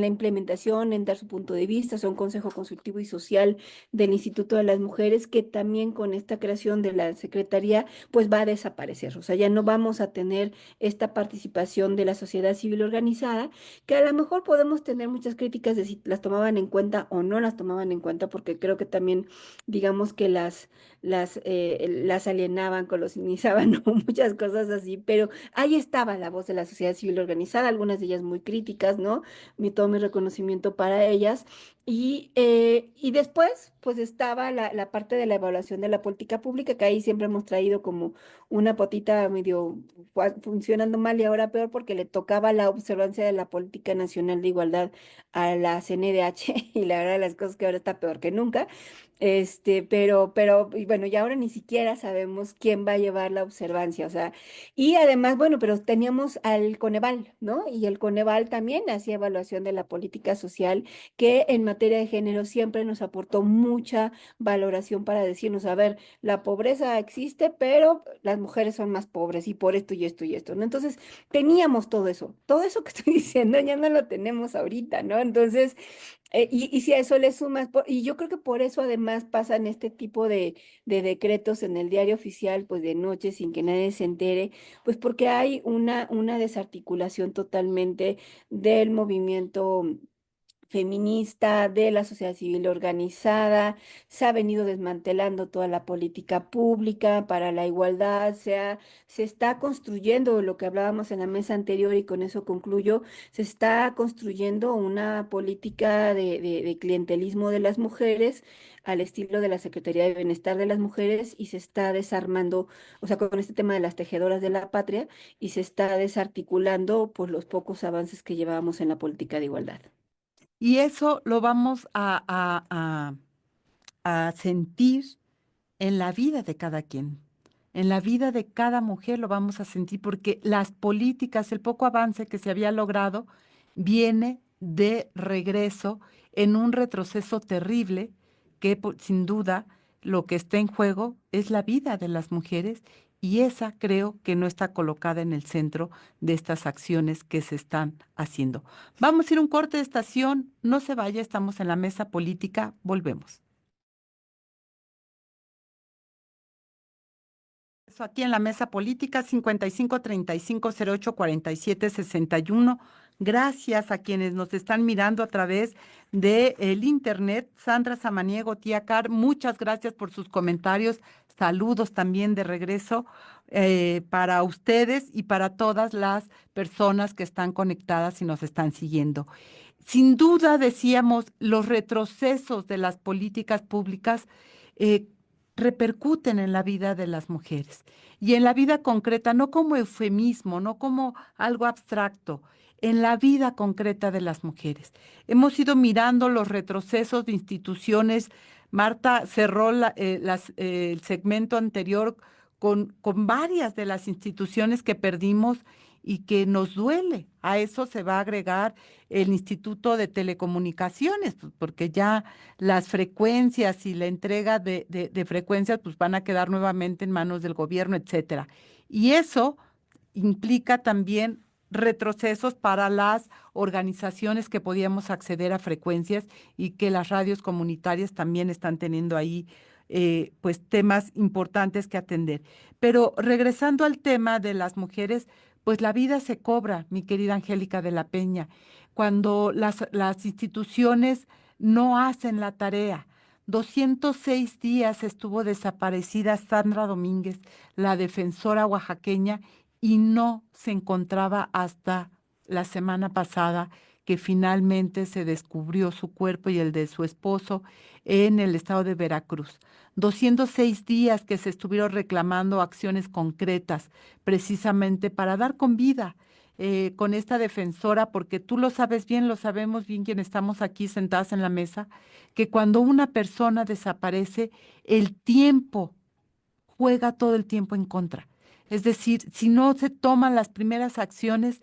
implementación, en dar su punto de vista, son Consejo Consultivo y Social del Instituto de las Mujeres, que también con esta creación de la Secretaría, pues va a desaparecer. O sea, ya no vamos a tener esta participación de la sociedad civil organizada, que a lo mejor podemos tener muchas críticas de si las tomaban en cuenta o no las tomaban en cuenta, porque creo que también, digamos que las alienaban, colonizaban, ¿no? Muchas cosas así, pero ahí estaba la voz de la sociedad civil organizada, algunas de ellas muy críticas, ¿no? Todo mi reconocimiento para ellas. Y después, pues estaba la parte de la evaluación de la política pública, que ahí siempre hemos traído como una potita medio funcionando mal y ahora peor porque le tocaba la observancia de la Política Nacional de Igualdad a la CNDH y la verdad las cosas que ahora está peor que nunca. Y bueno, y ahora ni siquiera sabemos quién va a llevar la observancia, o sea, y además, bueno, pero teníamos al Coneval, ¿no? Y el Coneval también hacía evaluación de la política social, que en materia de género siempre nos aportó mucha valoración para decirnos, a ver, la pobreza existe, pero las mujeres son más pobres y por esto y esto y esto, ¿no? Entonces, teníamos todo eso que estoy diciendo ya no lo tenemos ahorita, ¿no? Entonces, y si a eso le sumas, y yo creo que por eso además pasan este tipo de decretos en el diario oficial, pues de noche, sin que nadie se entere, pues porque hay una desarticulación totalmente del movimiento feminista, de la sociedad civil organizada, se ha venido desmantelando toda la política pública para la igualdad, se está construyendo lo que hablábamos en la mesa anterior y con eso concluyo, se está construyendo una política de clientelismo de las mujeres al estilo de la Secretaría de Bienestar de las Mujeres y se está desarmando, o sea, con este tema de las tejedoras de la patria y se está desarticulando por los pocos avances que llevábamos en la política de igualdad. Y eso lo vamos a sentir en la vida de cada quien. En la vida de cada mujer lo vamos a sentir porque las políticas, el poco avance que se había logrado, viene de regreso en un retroceso terrible que sin duda lo que está en juego es la vida de las mujeres y esa creo que no está colocada en el centro de estas acciones que se están haciendo. Vamos a ir a un corte de estación, no se vaya, estamos en la mesa política, volvemos. Aquí en la mesa política 5535084761. Gracias a quienes nos están mirando a través del internet. Sandra Samaniego, tía Car, muchas gracias por sus comentarios. Saludos también de regreso para ustedes y para todas las personas que están conectadas y nos están siguiendo. Sin duda, decíamos, los retrocesos de las políticas públicas eh, repercuten en la vida de las mujeres y en la vida concreta, no como eufemismo, no como algo abstracto, en la vida concreta de las mujeres. Hemos ido mirando los retrocesos de instituciones. Marta cerró el segmento anterior con varias de las instituciones que perdimos y que nos duele. A eso se va a agregar el Instituto de Telecomunicaciones, pues, porque ya las frecuencias y la entrega de frecuencias pues van a quedar nuevamente en manos del gobierno, etcétera. Y eso implica también retrocesos para las organizaciones que podíamos acceder a frecuencias y que las radios comunitarias también están teniendo ahí pues temas importantes que atender. Pero regresando al tema de las mujeres, pues la vida se cobra, mi querida Angélica de la Peña, cuando las instituciones no hacen la tarea. 206 días estuvo desaparecida Sandra Domínguez, la defensora oaxaqueña, y no se encontraba hasta la semana pasada que finalmente se descubrió su cuerpo y el de su esposo en el estado de Veracruz. 206 días que se estuvieron reclamando acciones concretas precisamente para dar con vida con esta defensora, porque tú lo sabes bien, lo sabemos bien quienes estamos aquí sentadas en la mesa, que cuando una persona desaparece, el tiempo juega todo el tiempo en contra. Es decir, si no se toman las primeras acciones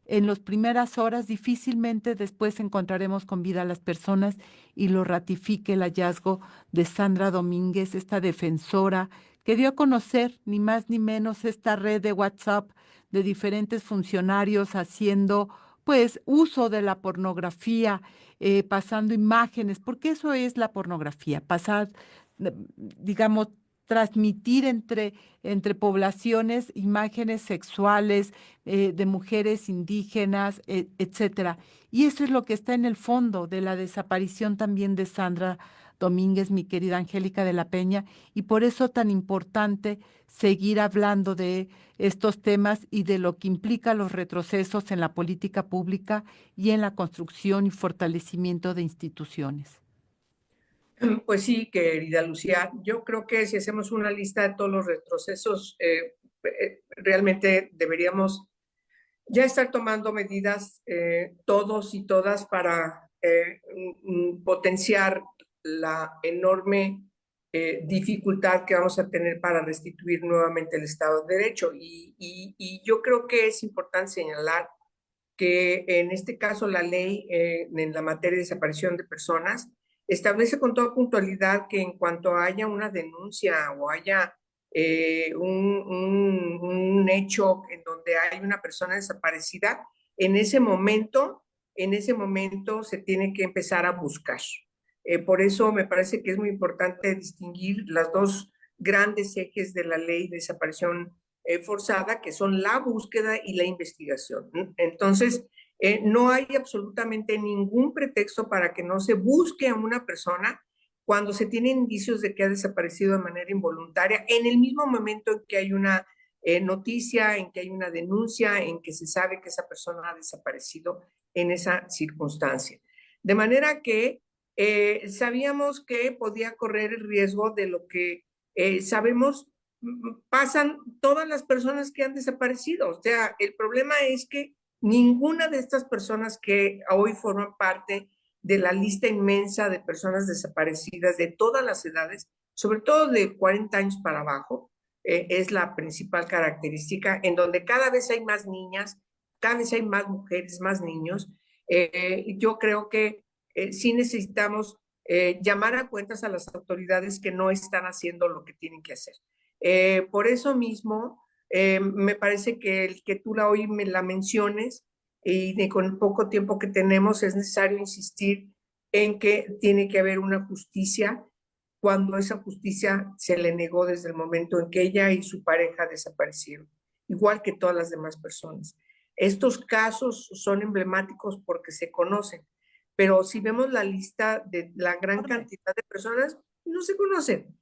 en las primeras horas, difícilmente después encontraremos con vida a las personas y lo ratifique el hallazgo de Sandra Domínguez, esta defensora que dio a conocer ni más ni menos esta red de WhatsApp de diferentes funcionarios haciendo pues uso de la pornografía, pasando imágenes, porque eso es la pornografía, pasar, digamos, transmitir entre poblaciones imágenes sexuales de mujeres indígenas, etcétera. Y eso es lo que está en el fondo de la desaparición también de Sandra Domínguez, mi querida Angélica de la Peña, y por eso tan importante seguir hablando de estos temas y de lo que implica los retrocesos en la política pública y en la construcción y fortalecimiento de instituciones. Pues sí, querida Lucía, yo creo que si hacemos una lista de todos los retrocesos, realmente deberíamos ya estar tomando medidas todos y todas para potenciar la enorme dificultad que vamos a tener para restituir nuevamente el Estado de Derecho. Y yo creo que es importante señalar que en este caso la ley en la materia de desaparición de personas establece con toda puntualidad que en cuanto haya una denuncia o haya un hecho en donde hay una persona desaparecida, en ese momento se tiene que empezar a buscar. Por eso me parece que es muy importante distinguir las dos grandes ejes de la ley de desaparición forzada, que son la búsqueda y la investigación. Entonces, no hay absolutamente ningún pretexto para que no se busque a una persona cuando se tienen indicios de que ha desaparecido de manera involuntaria, en el mismo momento en que hay una noticia, en que hay una denuncia, en que se sabe que esa persona ha desaparecido en esa circunstancia. De manera que sabíamos que podía correr el riesgo de lo que sabemos pasan todas las personas que han desaparecido. O sea, el problema es que ninguna de estas personas que hoy forman parte de la lista inmensa de personas desaparecidas de todas las edades, sobre todo de 40 años para abajo, es la principal característica, en donde cada vez hay más niñas, cada vez hay más mujeres, más niños. Yo creo que sí necesitamos llamar a cuentas a las autoridades que no están haciendo lo que tienen que hacer. Por eso mismo, me parece que el que tú hoy me la menciones y con el poco tiempo que tenemos es necesario insistir en que tiene que haber una justicia cuando esa justicia se le negó desde el momento en que ella y su pareja desaparecieron, igual que todas las demás personas. Estos casos son emblemáticos porque se conocen, pero si vemos la lista de la gran cantidad de personas, no se conocen.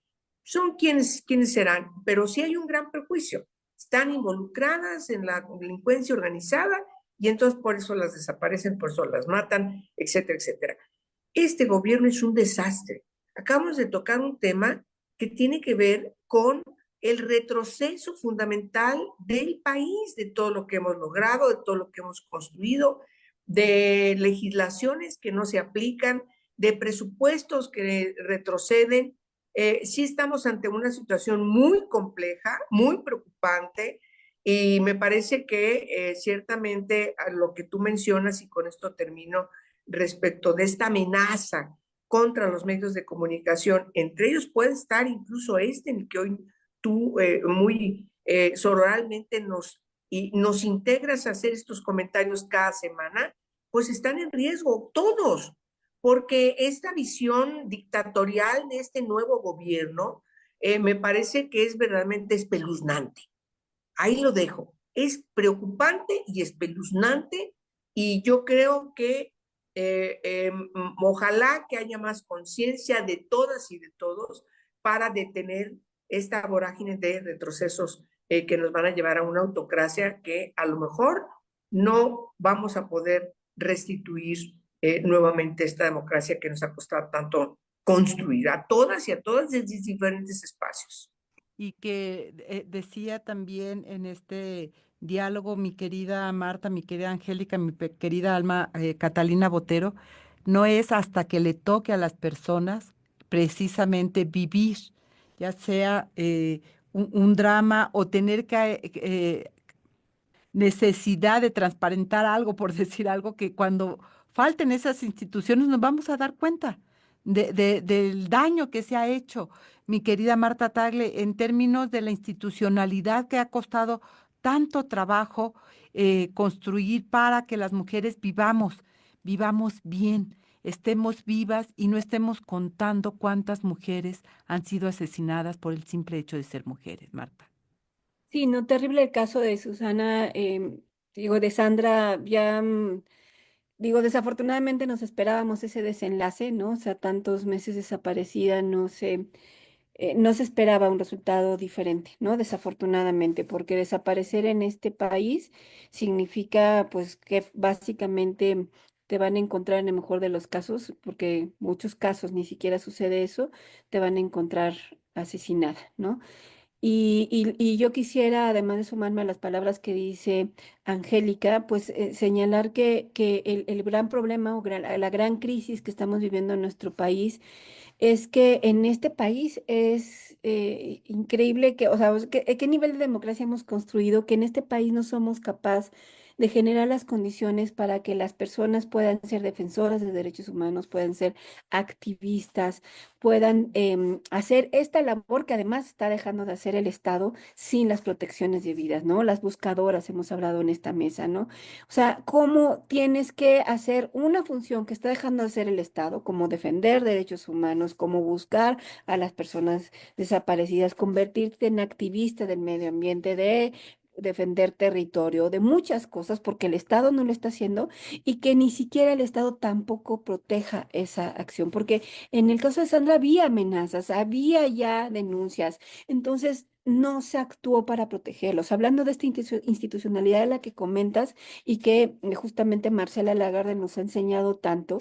Son quienes serán, pero sí hay un gran prejuicio. Están involucradas en la delincuencia organizada y entonces por eso las desaparecen, por eso las matan, etcétera, etcétera. Este gobierno es un desastre. Acabamos de tocar un tema que tiene que ver con el retroceso fundamental del país, de todo lo que hemos logrado, de todo lo que hemos construido, de legislaciones que no se aplican, de presupuestos que retroceden. Sí estamos ante una situación muy compleja, muy preocupante, y me parece que ciertamente a lo que tú mencionas, y con esto termino, respecto de esta amenaza contra los medios de comunicación, entre ellos puede estar incluso en el que hoy tú muy sororalmente nos integras a hacer estos comentarios cada semana, pues están en riesgo todos, porque esta visión dictatorial de este nuevo gobierno me parece que es verdaderamente espeluznante. Ahí lo dejo. Es preocupante y espeluznante, y yo creo que ojalá que haya más conciencia de todas y de todos para detener esta vorágine de retrocesos que nos van a llevar a una autocracia que a lo mejor no vamos a poder restituir nuevamente esta democracia que nos ha costado tanto construir a todas y a todas desde diferentes espacios. Y que decía también en este diálogo mi querida Marta, mi querida Angélica, mi querida Alma Catalina Botero, no es hasta que le toque a las personas precisamente vivir, ya sea un drama o tener que necesidad de transparentar algo, por decir algo, que cuando falten esas instituciones nos vamos a dar cuenta del daño que se ha hecho, mi querida Marta Tagle, en términos de la institucionalidad que ha costado tanto trabajo construir para que las mujeres vivamos bien, estemos vivas y no estemos contando cuántas mujeres han sido asesinadas por el simple hecho de ser mujeres, Marta. Sí, no, terrible el caso de Susana, digo, de Sandra, ya, digo, desafortunadamente nos esperábamos ese desenlace, ¿no? O sea, tantos meses desaparecida, no se esperaba un resultado diferente, ¿no? Desafortunadamente, porque desaparecer en este país significa, pues, que básicamente te van a encontrar en el mejor de los casos, porque muchos casos ni siquiera sucede eso, te van a encontrar asesinada, ¿no? Y yo quisiera, además de sumarme a las palabras que dice Angélica, pues señalar que el gran problema o la gran crisis que estamos viviendo en nuestro país es que en este país es increíble que, o sea, qué nivel de democracia hemos construido, que en este país no somos capaces de generar las condiciones para que las personas puedan ser defensoras de derechos humanos, puedan ser activistas, puedan hacer esta labor que además está dejando de hacer el Estado sin las protecciones debidas, ¿no? Las buscadoras, hemos hablado en esta mesa, ¿no? O sea, cómo tienes que hacer una función que está dejando de hacer el Estado, como defender derechos humanos, como buscar a las personas desaparecidas, convertirte en activista del medio ambiente, de defender territorio, de muchas cosas, porque el Estado no lo está haciendo y que ni siquiera el Estado tampoco proteja esa acción, porque en el caso de Sandra había amenazas, había ya denuncias, entonces no se actuó para protegerlos. Hablando de esta institucionalidad de la que comentas y que justamente Marcela Lagarde nos ha enseñado tanto,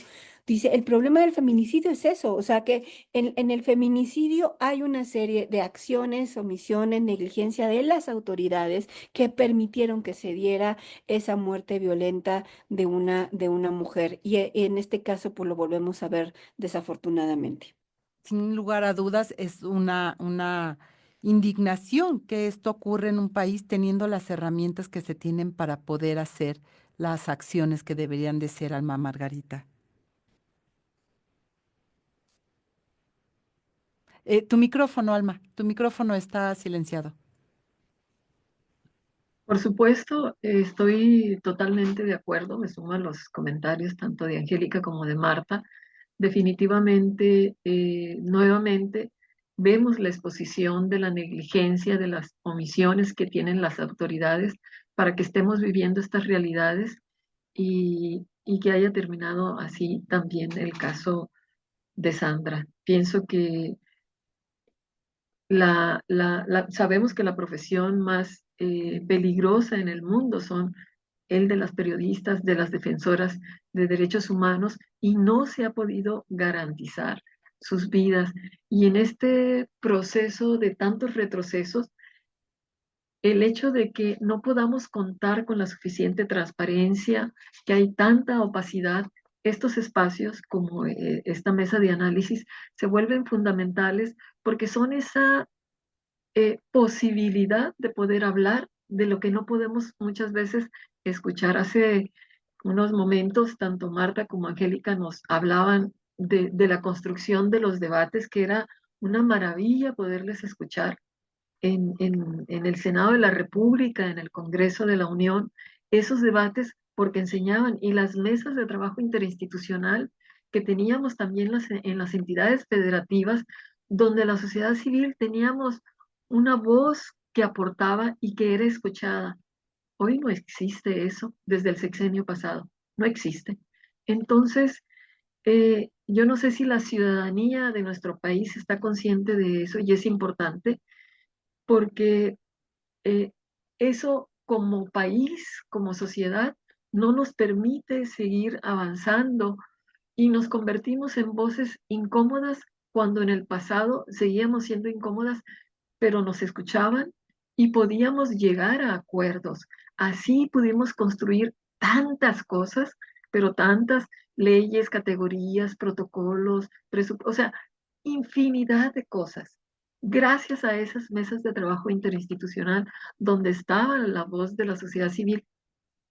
dice, el problema del feminicidio es eso, o sea que en el feminicidio hay una serie de acciones, omisiones, negligencia de las autoridades que permitieron que se diera esa muerte violenta de una mujer. Y en este caso, pues lo volvemos a ver desafortunadamente. Sin lugar a dudas, es una indignación que esto ocurre en un país teniendo las herramientas que se tienen para poder hacer las acciones que deberían de ser, Alma Margarita. Tu micrófono, Alma, tu micrófono está silenciado. Por supuesto, estoy totalmente de acuerdo, me sumo a los comentarios tanto de Angélica como de Marta. Definitivamente, nuevamente, vemos la exposición de la negligencia, de las omisiones que tienen las autoridades para que estemos viviendo estas realidades y que haya terminado así también el caso de Sandra. Pienso que sabemos que la profesión más peligrosa en el mundo son el de las periodistas, de las defensoras de derechos humanos, y no se ha podido garantizar sus vidas. Y en este proceso de tantos retrocesos, el hecho de que no podamos contar con la suficiente transparencia, que hay tanta opacidad, estos espacios como esta mesa de análisis se vuelven fundamentales porque son esa posibilidad de poder hablar de lo que no podemos muchas veces escuchar. Hace unos momentos, tanto Marta como Angélica nos hablaban de la construcción de los debates, que era una maravilla poderles escuchar en el Senado de la República, en el Congreso de la Unión, esos debates porque enseñaban, y las mesas de trabajo interinstitucional que teníamos también en las entidades federativas, donde la sociedad civil teníamos una voz que aportaba y que era escuchada. Hoy no existe eso desde el sexenio pasado, no existe. Entonces, yo no sé si la ciudadanía de nuestro país está consciente de eso y es importante porque eh, eso como país, como sociedad, no nos permite seguir avanzando y nos convertimos en voces incómodas cuando en el pasado seguíamos siendo incómodas, pero nos escuchaban y podíamos llegar a acuerdos. Así pudimos construir tantas cosas, pero tantas leyes, categorías, protocolos, o sea, infinidad de cosas. gracias a esas mesas de trabajo interinstitucional donde estaba la voz de la sociedad civil,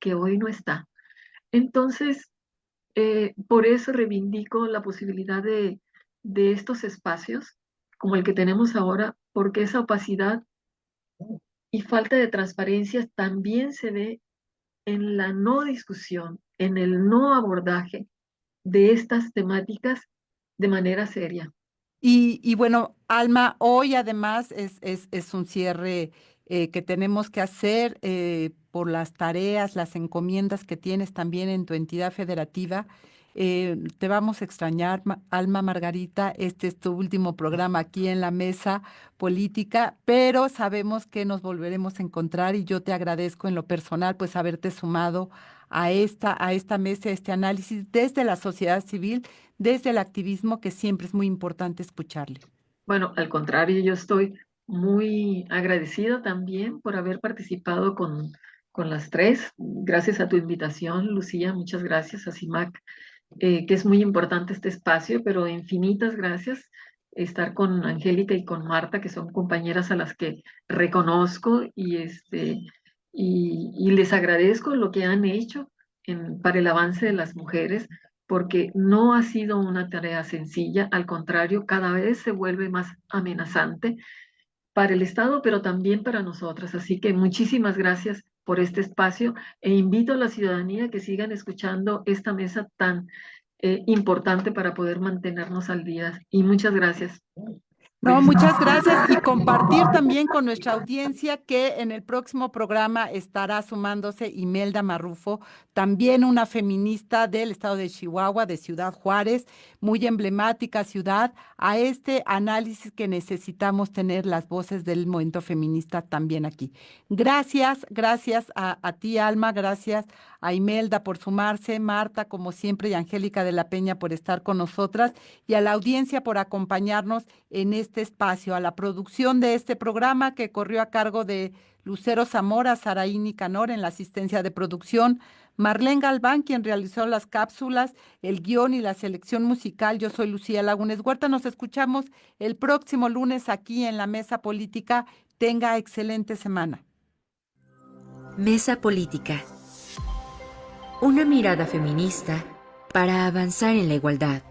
que hoy no está. Entonces, por eso reivindico la posibilidad de estos espacios como el que tenemos ahora, porque esa opacidad y falta de transparencia también se ve en la no discusión, en el no abordaje de estas temáticas de manera seria. Y bueno, Alma, hoy además es un cierre que tenemos que hacer por las tareas, las encomiendas que tienes también en tu entidad federativa. Te vamos a extrañar, Alma Margarita. Este es tu último programa aquí en la mesa política, pero sabemos que nos volveremos a encontrar y yo te agradezco en lo personal pues haberte sumado a esta mesa, a este análisis desde la sociedad civil, desde el activismo, que siempre es muy importante escucharle. Bueno, al contrario, yo estoy muy agradecida también por haber participado con las tres. Gracias a tu invitación, Lucía, muchas gracias a CIMAC, que es muy importante este espacio, pero infinitas gracias estar con Angélica y con Marta, que son compañeras a las que reconozco y les agradezco lo que han hecho para el avance de las mujeres, porque no ha sido una tarea sencilla, al contrario, cada vez se vuelve más amenazante para el Estado, pero también para nosotras. Así que muchísimas gracias por este espacio e invito a la ciudadanía que sigan escuchando esta mesa tan importante para poder mantenernos al día. Y muchas gracias. No, muchas gracias y compartir también con nuestra audiencia que en el próximo programa estará sumándose Imelda Marrufo, también una feminista del estado de Chihuahua, de Ciudad Juárez, muy emblemática ciudad, a este análisis que necesitamos tener las voces del movimiento feminista también aquí. Gracias, gracias a ti, Alma, gracias a Imelda por sumarse, Marta, como siempre, y Angélica de la Peña por estar con nosotras, y a la audiencia por acompañarnos en este espacio, a la producción de este programa que corrió a cargo de Lucero Zamora, Saraí Nicanor en la asistencia de producción, Marlene Galván, quien realizó las cápsulas, el guión y la selección musical. Yo soy Lucía Lagunes Huerta. Nos escuchamos el próximo lunes aquí en la Mesa Política. Tenga excelente semana. Mesa Política. Una mirada feminista para avanzar en la igualdad.